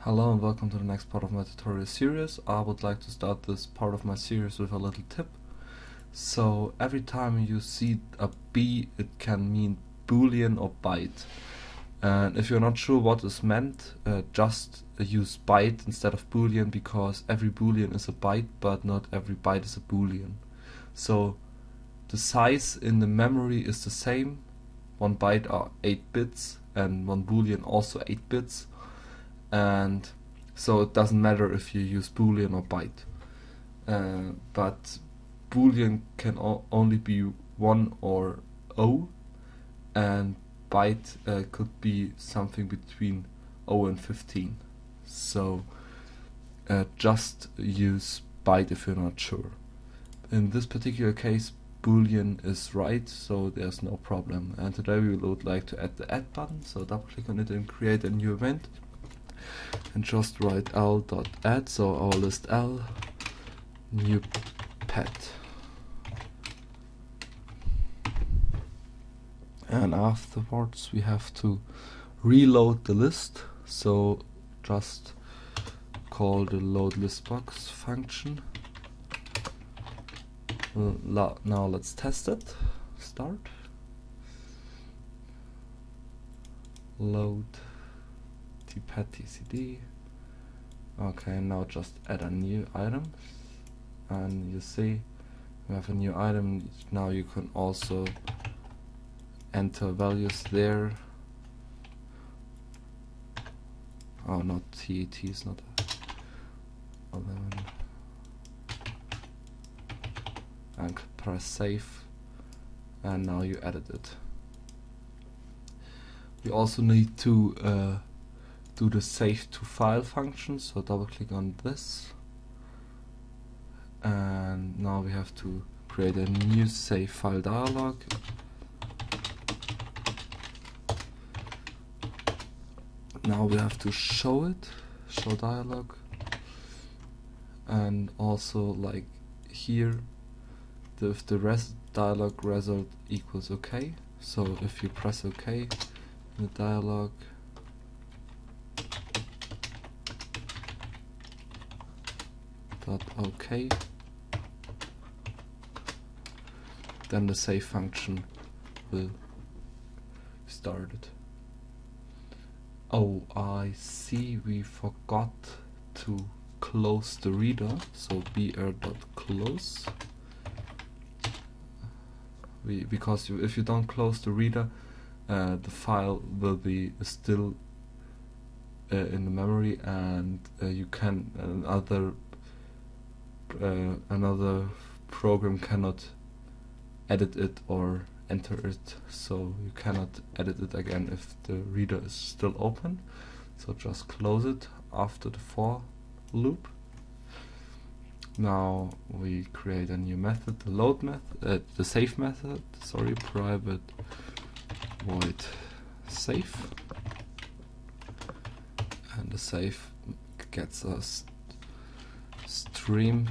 Hello and welcome to the next part of my tutorial series. I would like to start this part of my series with a little tip. So every time you see a B, it can mean boolean or byte. And if you're not sure what is meant, just use byte instead of boolean, because every boolean is a byte, but not every byte is a boolean. So the size in the memory is the same. 1 byte are 8 bits and 1 boolean also 8 bits. And so it doesn't matter if you use boolean or byte, but boolean can only be 1 or 0, and byte could be something between 0 and 15. So just use byte if you're not sure. In this particular case, boolean is right, so there's no problem. And today we would like to add the add button, so double click on it and create a new event. And just write l.add, so our list L, new pet. And afterwards we have to reload the list, so just call the load list box function. Now let's test it. Start. Load pet TCD. Okay, now just add a new item, and you see we have a new item. Now you can also enter values there. Oh, not TET is not 11. And press save, and now you edit it. We also need to do the save to file function, so double click on this, and now we have to create a new save file dialog. Now we have to show it, show dialog, and also like here, if the dialog result equals OK, so if you press OK in the dialog, OK, then the save function will start it. Oh, I see we forgot to close the reader, so br.close. Because if you don't close the reader, the file will be still in the memory, and you can another program cannot edit it or enter it, so you cannot edit it again if the reader is still open. So just close it after the for loop. Now we create a new method, the load method, the save method, sorry, private void save, and the save gets us stream.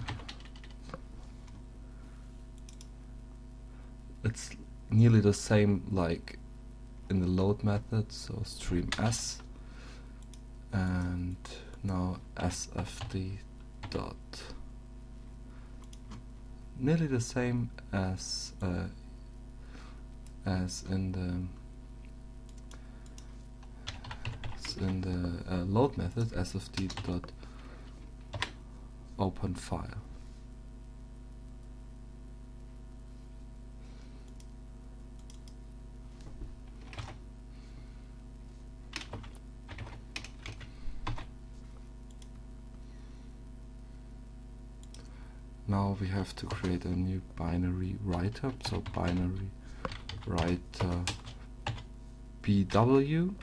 It's nearly the same like in the load method, so stream s, and now sfd dot, nearly the same as in the load method, sfd dot open file. Now we have to create a new binary writer, so binary writer bw,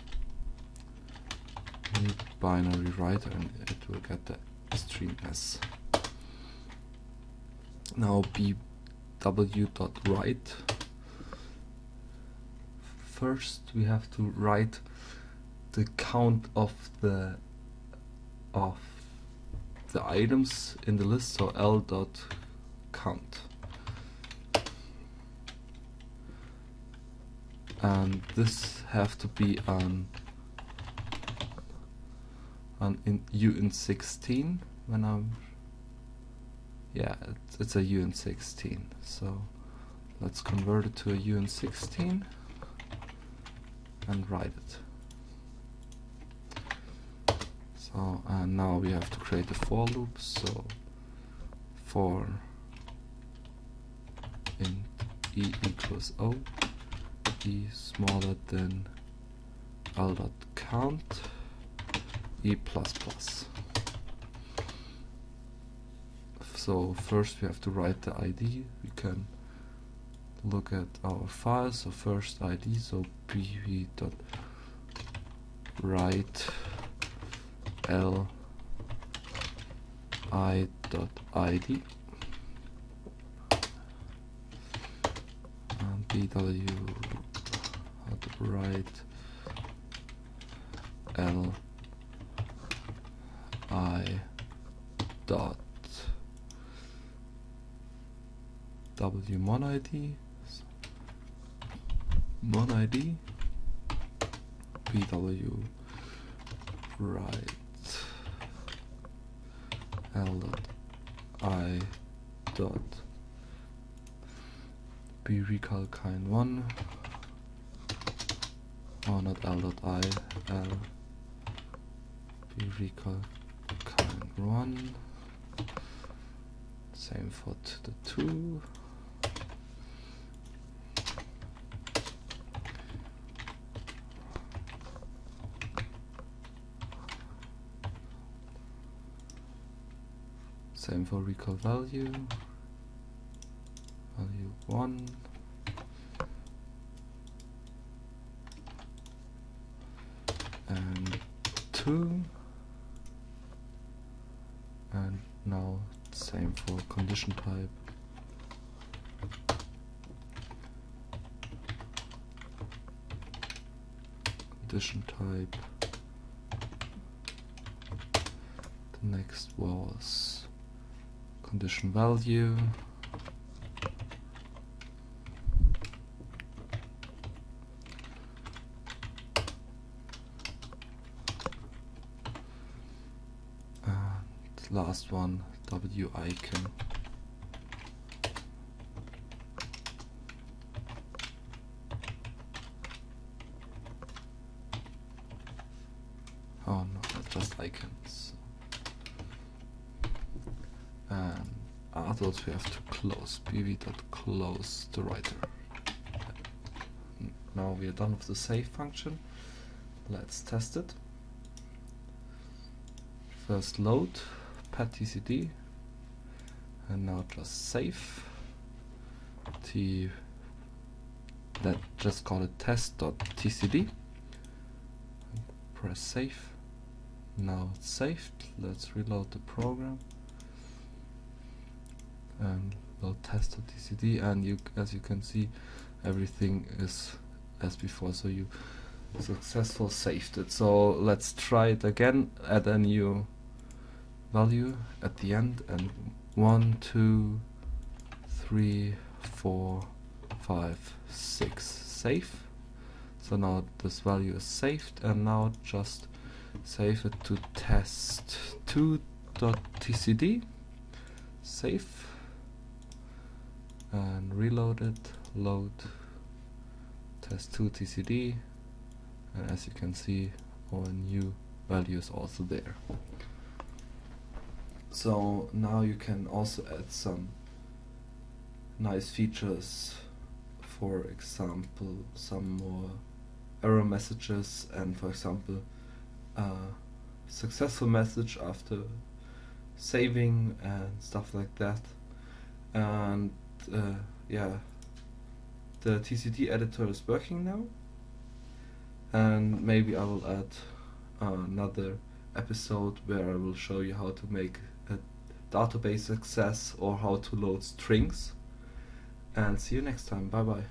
new binary writer, and it will get the stream s. Now bw.write. First we have to write the count of the items in the list, so l.count, and this have to be an in uint16 when I'm, yeah, it's a uint16. So let's convert it to a uint16 and write it. So, and now we have to create a for loop. So for int e equals O, e smaller than l.count, e plus plus. So first we have to write the ID. We can look at our file. So first ID, so pv.write li.id and bw.write li dot w monid bw write l.i dot b recall kind 1, or not l.i, l b recall kind 1, same for the 2. Same for recall value 1, and 2, and now same for condition type. Condition type. The next was condition value. And last one, w icon. Oh no, that's just icons. And afterwards we have to close bv.close the writer. Now we are done with the save function. Let's test it. First load pad TCD, and now just save. Just call it test.tcd. Press save. Now it's saved. Let's reload the program and load test.tcd, and as you can see, everything is as before. So you successfully saved it. So let's try it again. Add a new value at the end, and 1, 2, 3, 4, 5, 6, save. So now this value is saved, and now just save it to test2.tcd, save, and reload it, load test2.tcd, and as you can see, our new value is also there. So now you can also add some nice features, for example some more error messages, and for example successful message after saving and stuff like that. And yeah, the TCD editor is working now, and maybe I will add another episode where I will show you how to make a database access or how to load strings. And see you next time. Bye bye.